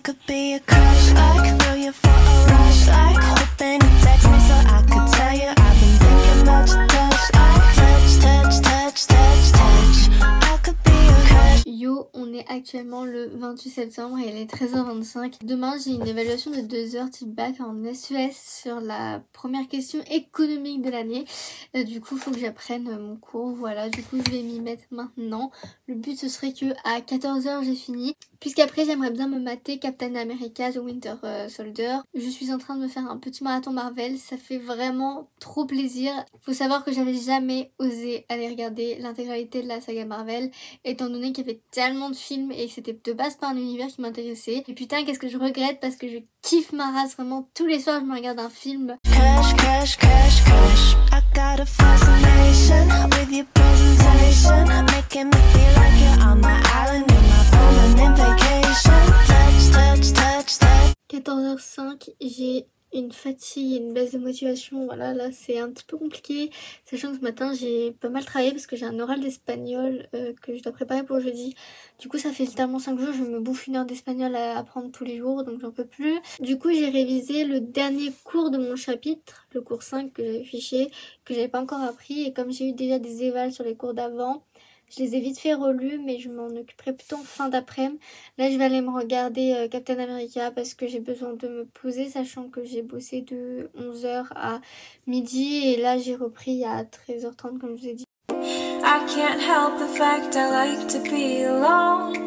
could be a crush, like feel you for a rush, like hoping you text me so I could tell you I've been thinking about your touch, like touch, touch, touch, touch, touch. I could be a crush. Yo, on est actuellement le 28 septembre et il est 13h25. Demain, j'ai une évaluation de 2 heures type bac en SES sur la première question économique de l'année. Du coup, il faut que j'apprenne mon cours. Voilà, du coup, je vais m'y mettre maintenant. Le but, ce serait que à 14h, j'ai fini. Puisqu'après, j'aimerais bien me mater Captain America The Winter Soldier. Je suis en train de me faire un petit marathon Marvel. Ça fait vraiment trop plaisir. Faut savoir que j'avais jamais osé aller regarder l'intégralité de la saga Marvel, étant donné qu'il y avait tellement de films et que c'était de base pas un univers qui m'intéressait. Et putain, qu'est-ce que je regrette parce que je kiffe ma race vraiment. Tous les soirs, je me regarde un film. Crush, crush, crush, crush. I got a fascination with your presentation, making me feel like you're on my island in my permanent vacation. Touch, touch, touch, touch. 14h05, j'ai une fatigue et une baisse de motivation. Voilà, là c'est un petit peu compliqué, sachant que ce matin j'ai pas mal travaillé parce que j'ai un oral d'espagnol que je dois préparer pour jeudi. Du coup ça fait littéralement 5 jours, je me bouffe 1 heure d'espagnol à apprendre tous les jours, donc j'en peux plus. Du coup j'ai révisé le dernier cours de mon chapitre, le cours 5 que j'avais fiché, que j'avais pas encore appris, et comme j'ai eu déjà des évals sur les cours d'avant, je les ai vite fait relus, mais je m'en occuperai plutôt en fin d'après-midi. Là, je vais aller me regarder Captain America parce que j'ai besoin de me poser, sachant que j'ai bossé de 11h à midi. Et là, j'ai repris à 13h30, comme je vous ai dit. I can't help the fact I like to be alone.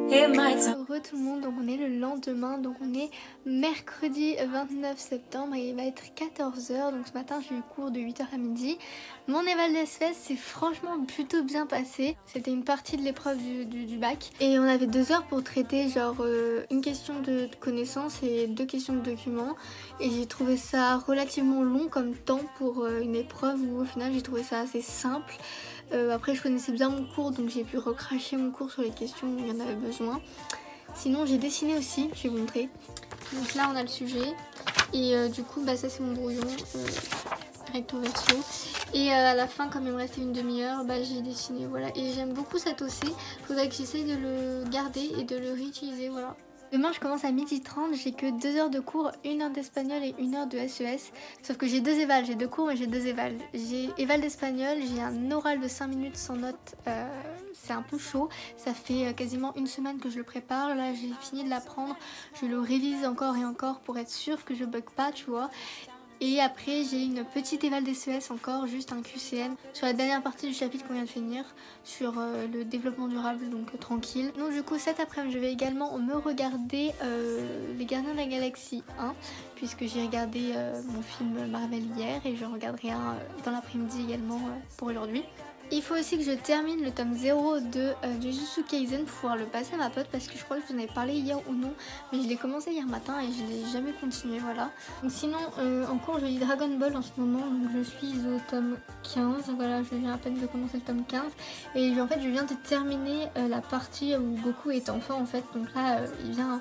Heureux tout le monde, donc on est le lendemain, donc on est mercredi 29 septembre et il va être 14h, donc ce matin j'ai eu cours de 8h à midi. Mon éval d'espèce s'est franchement plutôt bien passé, c'était une partie de l'épreuve du bac et on avait 2 heures pour traiter genre une question de connaissances et 2 questions de documents, et j'ai trouvé ça relativement long comme temps pour une épreuve où au final j'ai trouvé ça assez simple. Après je connaissais bien mon cours, donc j'ai pu recracher mon cours sur les questions où il y en avait besoin. Sinon j'ai dessiné aussi, je vais vous montrer. Donc là on a le sujet et du coup bah ça c'est mon brouillon recto verso, et à la fin comme il me restait une demi-heure, bah j'ai dessiné, voilà. Et j'aime beaucoup cet OC, faudrait que j'essaye de le garder et de le réutiliser, voilà. Demain je commence à 12h30, j'ai que 2 heures de cours, 1 heure d'espagnol et 1 heure de SES. Sauf que j'ai 2 évals, j'ai 2 cours mais j'ai 2 évals. J'ai éval d'espagnol, j'ai un oral de 5 minutes sans notes, c'est un peu chaud. Ça fait quasiment 1 semaine que je le prépare, là j'ai fini de l'apprendre. Je le révise encore et encore pour être sûre que je bug pas, tu vois. Et après j'ai une petite éval d'SES encore, juste un QCM sur la dernière partie du chapitre qu'on vient de finir, sur le développement durable, donc tranquille. Donc du coup cet après-midi je vais également me regarder Les Gardiens de la Galaxie 1, puisque j'ai regardé mon film Marvel hier et je regarderai un dans l'après-midi également pour aujourd'hui. Il faut aussi que je termine le tome 0 de Jujutsu Kaisen pour pouvoir le passer à ma pote, parce que je crois que je vous en avais parlé hier ou non, mais je l'ai commencé hier matin et je l'ai jamais continué, voilà. Donc sinon en cours je lis Dragon Ball en ce moment, donc je suis au tome 15, voilà, je viens à peine de commencer le tome 15 et en fait je viens de terminer la partie où Goku est enfant en fait, donc là il vient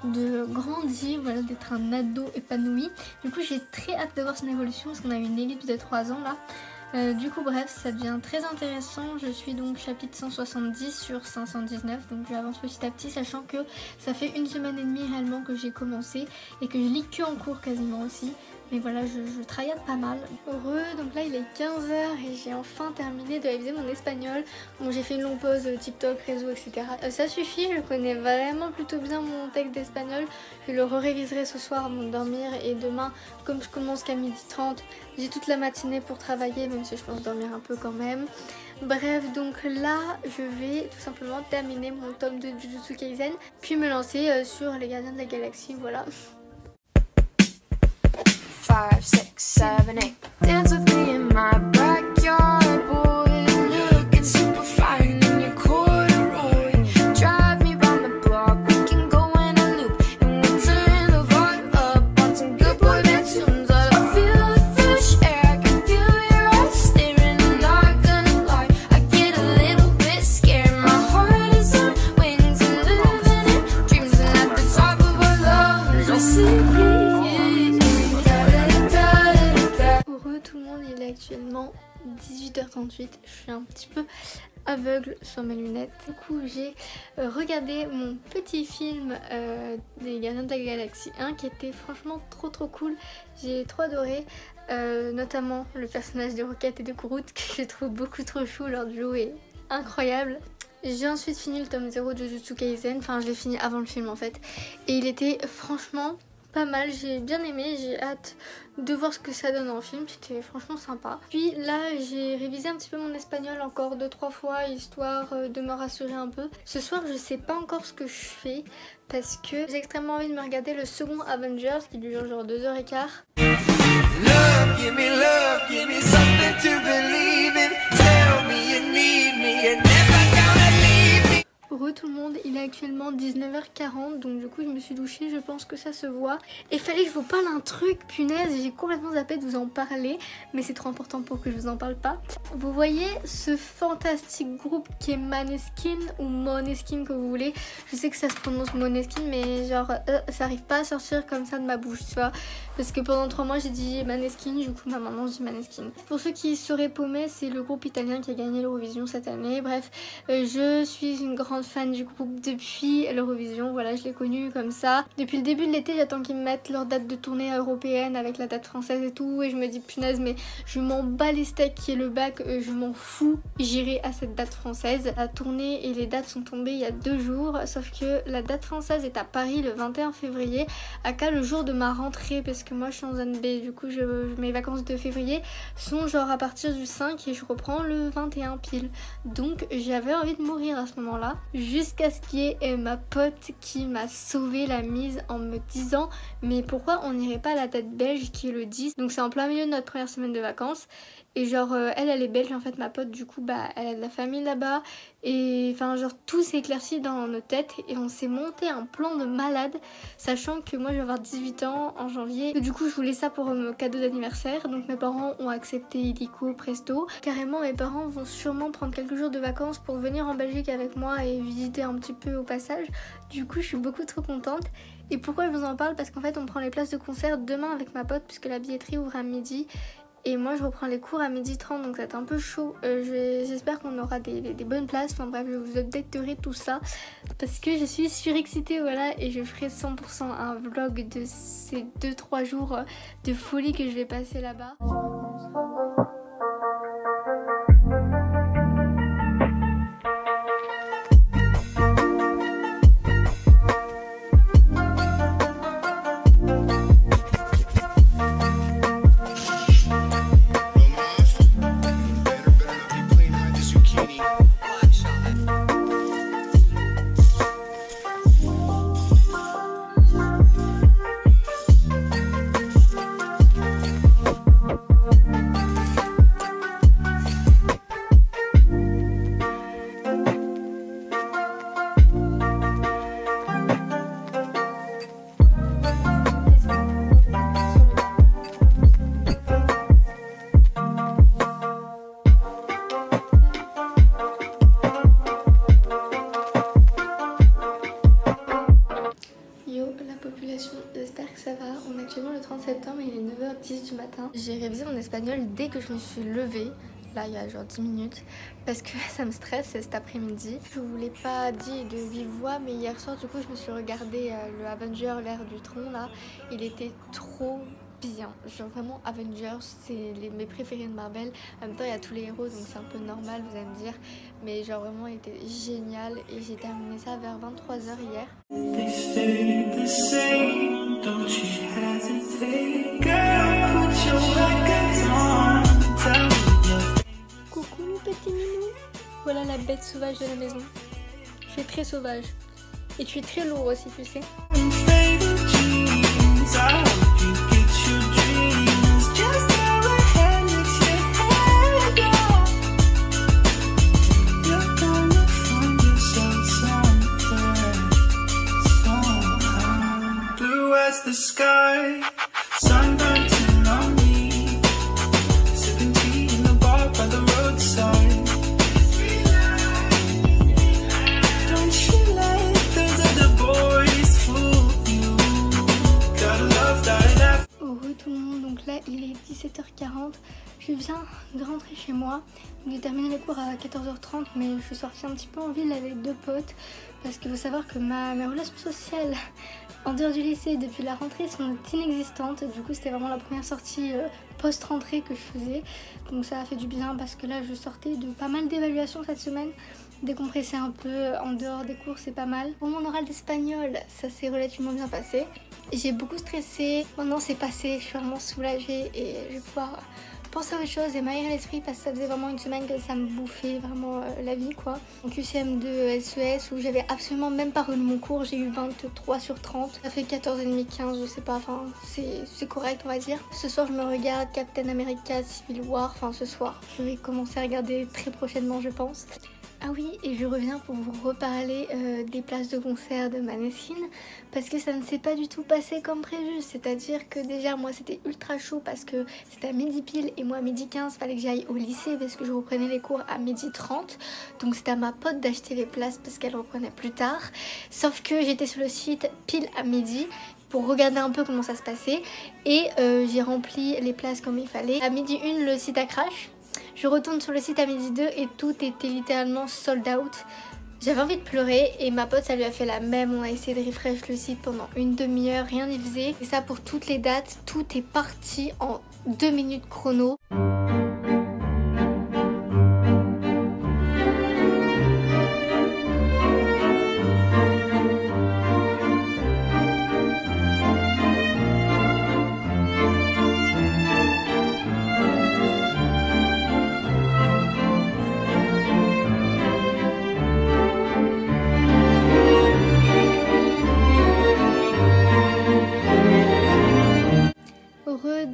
de grandir, voilà, d'être un ado épanoui. Du coup j'ai très hâte de voir son évolution parce qu'on a eu une ellipse de 3 ans là. Du coup bref, ça devient très intéressant. Je suis donc chapitre 170 sur 519, donc j'avance petit à petit, sachant que ça fait 1 semaine et demie réellement que j'ai commencé et que je lis que en cours quasiment aussi. Mais voilà, je tryhard pas mal. Heureux, donc là il est 15h et j'ai enfin terminé de réviser mon espagnol. Bon, j'ai fait une longue pause TikTok, réseau, etc. Ça suffit, je connais vraiment plutôt bien mon texte d'espagnol. Je le réviserai ce soir avant de dormir, et demain, comme je commence qu'à 12h30, j'ai toute la matinée pour travailler, même si je pense dormir un peu quand même. Bref, donc là je vais tout simplement terminer mon tome de Jujutsu Kaisen, puis me lancer sur Les Gardiens de la Galaxie, voilà. 5, 6, 7, 8. Dance with me in my backyard, boy. Looking super fine in your corduroy. Drive me round the block, we can go in a loop, and we'll turn the vibe up on some good boy band tunes. I feel the fresh air, I can feel your eyes staring. I'm not gonna lie, I get a little bit scared. My heart is on wings and living in dreams, and at the top of our lungs I see. Heureux tout le monde, il est actuellement 18h38, je suis un petit peu aveugle sur mes lunettes. Du coup j'ai regardé mon petit film des Gardiens de la Galaxie 1 qui était franchement trop cool. J'ai trop adoré, notamment le personnage de Rocket et de Groot que je trouve beaucoup trop chou, leur duo est incroyable. J'ai ensuite fini le tome 0 de Jujutsu Kaisen, enfin je l'ai fini avant le film en fait, et il était franchement pas mal, j'ai bien aimé, j'ai hâte de voir ce que ça donne en film, c'était franchement sympa. Puis là j'ai révisé un petit peu mon espagnol encore 2-3 fois histoire de me rassurer un peu. Ce soir je sais pas encore ce que je fais parce que j'ai extrêmement envie de me regarder le second Avengers qui dure genre 2h15. Love, give me something to believe in. Tell me you need me, you're never gonna leave me. Re tout le monde, il est actuellement 19h40, donc du coup je me suis douchée, je pense que ça se voit. Et fallait que je vous parle un truc, punaise, j'ai complètement zappé de vous en parler, mais c'est trop important pour que je vous en parle pas. Vous voyez ce fantastique groupe qui est Maneskin ou Moneskin que vous voulez. Je sais que ça se prononce Moneskin, mais genre ça arrive pas à sortir comme ça de ma bouche, tu vois. Parce que pendant 3 mois j'ai dit Maneskin, du coup maintenant je dis Maneskin. Pour ceux qui seraient paumés, c'est le groupe italien qui a gagné l'Eurovision cette année. Bref, je suis une grande fan du groupe depuis l'Eurovision, voilà, je l'ai connu comme ça. Depuis le début de l'été, j'attends qu'ils me mettent leur date de tournée européenne avec la date française et tout, et je me dis punaise, mais je m'en bats les steaks qui est le bac, je m'en fous, j'irai à cette date française. La tournée et les dates sont tombées il y a 2 jours, sauf que la date française est à Paris le 21 février, aka le jour de ma rentrée, parce que moi je suis en zone B, du coup mes vacances de février sont genre à partir du 5 et je reprends le 21 pile. Donc j'avais envie de mourir à ce moment-là. Jusqu'à ce qu'il y ait ma pote qui m'a sauvé la mise en me disant mais pourquoi on n'irait pas à la date belge qui est le 10. Donc c'est en plein milieu de notre première semaine de vacances et genre elle est belge en fait, ma pote, du coup bah elle a de la famille là-bas et enfin genre tout s'est éclairci dans nos têtes et on s'est monté un plan de malade, sachant que moi je vais avoir 18 ans en janvier et du coup je voulais ça pour mon cadeau d'anniversaire. Donc mes parents ont accepté illico presto. Carrément mes parents vont sûrement prendre quelques jours de vacances pour venir en Belgique avec moi et visiter un petit peu au passage. Du coup je suis beaucoup trop contente. Et pourquoi je vous en parle? Parce qu'en fait on prend les places de concert demain avec ma pote puisque la billetterie ouvre à midi. Et moi je reprends les cours à 12h30, donc ça va être un peu chaud. J'espère qu'on aura des bonnes places. Enfin bref, je vous updaterai tout ça parce que je suis surexcitée, voilà. Et je ferai 100% un vlog de ces 2-3 jours de folie que je vais passer là-bas. J'espère que ça va. On est actuellement le 30 septembre et il est 9h10 du matin. J'ai révisé mon espagnol dès que je me suis levée, là il y a genre 10 minutes, parce que ça me stresse cet après-midi. Je vous l'ai pas dit de vive voix, mais hier soir du coup je me suis regardé le Avenger, l'ère du tronc là. Il était trop bien, genre vraiment Avengers, c'est mes préférés de Marvel. En même temps il y a tous les héros donc c'est un peu normal, vous allez me dire, mais genre vraiment il était génial et j'ai terminé ça vers 23h hier. Coucou mon petit minou, voilà la bête sauvage de la maison. Tu es très sauvage et tu es très lourd aussi, tu sais. The sky, sunburnt and lonely, sipping tea in the bar by the roadside. Don't you let those other boys fool you. Gotta love that. Heureux tout le monde, donc là il est 17h40. Je viens de rentrer chez moi. J'ai terminé les cours à 14h30 mais je suis sortie un petit peu en ville avec 2 potes parce qu'il faut savoir que mes relations sociales en dehors du lycée depuis la rentrée sont inexistantes. Du coup c'était vraiment la première sortie post-rentrée que je faisais. Donc ça a fait du bien parce que là je sortais de pas mal d'évaluations cette semaine. Décompresser un peu en dehors des cours c'est pas mal. Pour mon oral d'espagnol ça s'est relativement bien passé. J'ai beaucoup stressé, maintenant c'est passé, je suis vraiment soulagée et je vais pouvoir penser à autre chose et m'aérer l'esprit parce que ça faisait vraiment une semaine que ça me bouffait vraiment la vie quoi. En QCM2 SES où j'avais absolument même pas relu mon cours, j'ai eu 23 sur 30. Ça fait 14,5, 15, je sais pas, enfin c'est correct on va dire. Ce soir je me regarde Captain America Civil War, enfin ce soir je vais commencer à regarder très prochainement je pense. Ah oui, et je reviens pour vous reparler des places de concert de Maneskin parce que ça ne s'est pas du tout passé comme prévu. C'est-à-dire que déjà moi c'était ultra chaud parce que c'était à midi pile et moi à midi 15 fallait que j'aille au lycée parce que je reprenais les cours à midi 30. Donc c'était à ma pote d'acheter les places parce qu'elle reprenait plus tard. Sauf que j'étais sur le site pile à midi pour regarder un peu comment ça se passait et j'ai rempli les places comme il fallait. À midi 1 le site a crash. Je retourne sur le site à midi 2 et tout était littéralement sold out. J'avais envie de pleurer et ma pote ça lui a fait la même. On a essayé de refresh le site pendant une demi-heure, rien n'y faisait. Et ça pour toutes les dates, tout est parti en 2 minutes chrono.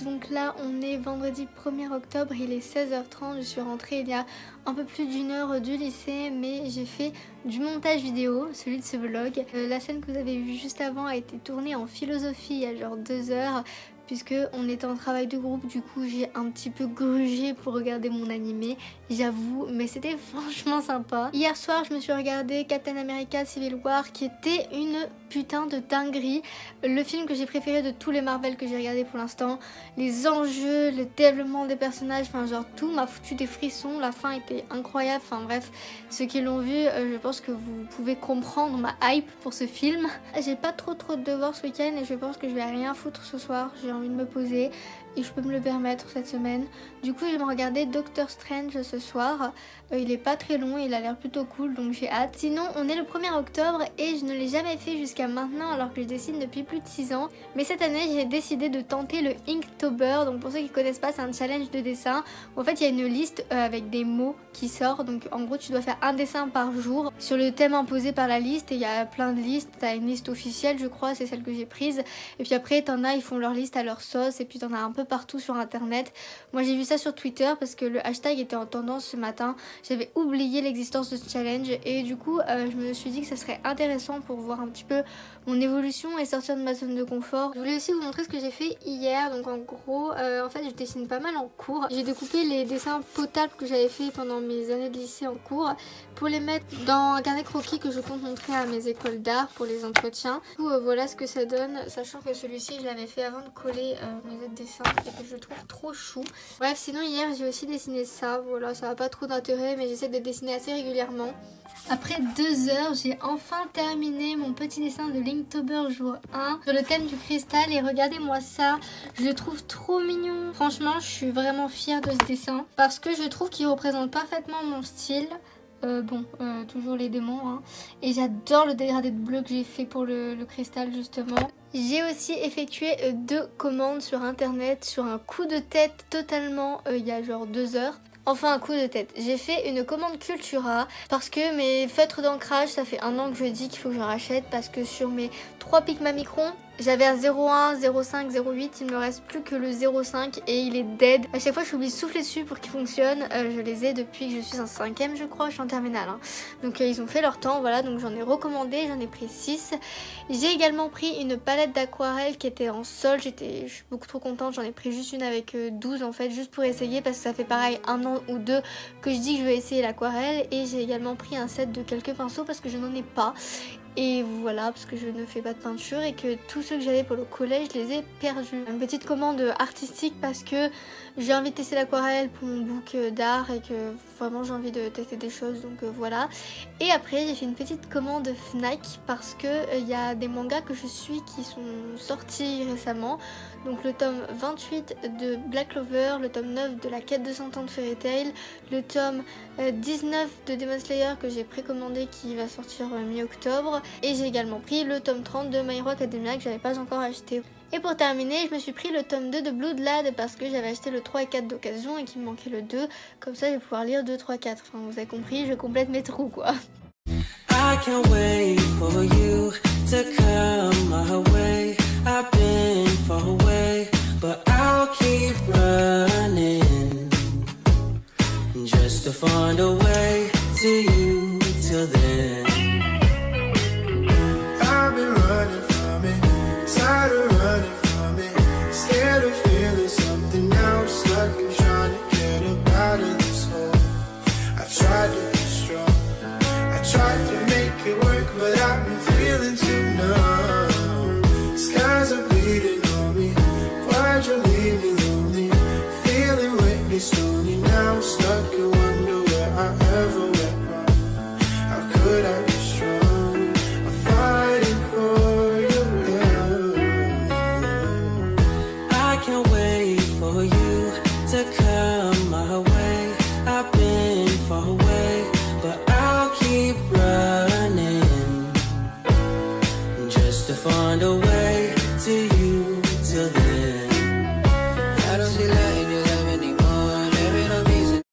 Donc là on est vendredi 1er octobre, il est 16h30, je suis rentrée il y a un peu plus d'1 heure du lycée mais j'ai fait du montage vidéo, celui de ce vlog. La scène que vous avez vue juste avant a été tournée en philosophie il y a genre 2 heures puisque on était en travail de groupe, du coup j'ai un petit peu grugé pour regarder mon animé, j'avoue, mais c'était franchement sympa. Hier soir je me suis regardé Captain America Civil War qui était une putain de dinguerie, le film que j'ai préféré de tous les Marvel que j'ai regardé pour l'instant. Les enjeux, le développement des personnages, enfin genre tout m'a foutu des frissons, la fin était incroyable, enfin bref, ceux qui l'ont vu, je pense que vous pouvez comprendre ma hype pour ce film. J'ai pas trop de devoirs ce week-end et je pense que je vais rien foutre ce soir, j'ai envie de me poser et je peux me le permettre cette semaine. Du coup je vais me regarder Doctor Strange ce soir, il est pas très long et il a l'air plutôt cool donc j'ai hâte. Sinon on est le 1er octobre et je ne l'ai jamais fait jusqu'à maintenant alors que je dessine depuis plus de 6 ans. Mais cette année j'ai décidé de tenter le Inktober, donc pour ceux qui connaissent pas c'est un challenge de dessin où en fait il y a une liste avec des mots qui sort, donc en gros tu dois faire un dessin par jour sur le thème imposé par la liste et il y a plein de listes, t'as une liste officielle je crois, c'est celle que j'ai prise et puis après t'en as, ils font leur liste à leur sauce et puis t'en as un peu partout sur internet. Moi j'ai vu ça sur Twitter parce que le hashtag était en tendance ce matin, j'avais oublié l'existence de ce challenge et du coup je me suis dit que ça serait intéressant pour voir un petit peu mon évolution et sortir de ma zone de confort. Je voulais aussi vous montrer ce que j'ai fait hier, donc en gros en fait je dessine pas mal en cours. J'ai découpé les dessins potables que j'avais fait pendant mes années de lycée en cours pour les mettre dans un carnet croquis que je compte montrer à mes écoles d'art pour les entretiens. Du coup voilà ce que ça donne, sachant que celui-ci je l'avais fait avant de coller mes autres dessins et que je le trouve trop chou. Bref, sinon hier j'ai aussi dessiné ça, voilà, ça n'a pas trop d'intérêt mais j'essaie de dessiner assez régulièrement. Après 2 heures, j'ai enfin terminé mon petit dessin de Linktober jour 1 sur le thème du cristal et regardez-moi ça, je le trouve trop mignon. Franchement, je suis vraiment fière de ce dessin parce que je trouve qu'il représente parfaitement mon style. Toujours les démons hein. Et j'adore le dégradé de bleu que j'ai fait pour le cristal justement. J'ai aussi effectué 2 commandes sur internet sur un coup de tête totalement il y a genre 2 heures. Enfin un coup de tête, j'ai fait une commande Cultura parce que mes feutres d'ancrage ça fait 1 an que je dis qu'il faut que je rachète parce que sur mes 3 Pigma Micron j'avais un 0,1, 0,5, 0,8, il me reste plus que le 0,5 et il est dead. À chaque fois je suis obligée de souffler dessus pour qu'il fonctionne, je les ai depuis que je suis en 5ème je crois, je suis en terminale hein. Donc ils ont fait leur temps, voilà, donc j'en ai recommandé, j'en ai pris 6. J'ai également pris une palette d'aquarelle qui était en solde, je suis beaucoup trop contente, j'en ai pris juste une avec 12 en fait, juste pour essayer parce que ça fait pareil 1 an ou 2 que je dis que je vais essayer l'aquarelle. Et j'ai également pris un set de quelques pinceaux parce que je n'en ai pas Et voilà, parce que je ne fais pas de peinture et que tous ceux que j'avais pour le collège, je les ai perdus. Une petite commande artistique parce que j'ai envie de tester l'aquarelle pour mon book d'art et que vraiment j'ai envie de tester des choses, donc voilà. Et après j'ai fait une petite commande Fnac parce que il y a des mangas que je suis qui sont sortis récemment. Donc le tome 28 de Black Clover, le tome 9 de la quête de 100 ans de Fairy Tail, le tome 19 de Demon Slayer que j'ai précommandé qui va sortir mi-octobre. Et j'ai également pris le tome 30 de My Hero Academia que j'avais pas encore acheté. Et pour terminer, je me suis pris le tome 2 de Bloodlad parce que j'avais acheté le 3 et 4 d'occasion et qu'il me manquait le 2. Comme ça je vais pouvoir lire 2, 3, 4. Enfin vous avez compris, je complète mes trous quoi. I can't wait for you to come my way. I've been far away, but I'll keep running just to find a way to you till then. I've been running from it, tired of running from it, scared of feeling something now, stuck and trying to get up out of this hole. I tried to be strong, I tried to make it work, but I've been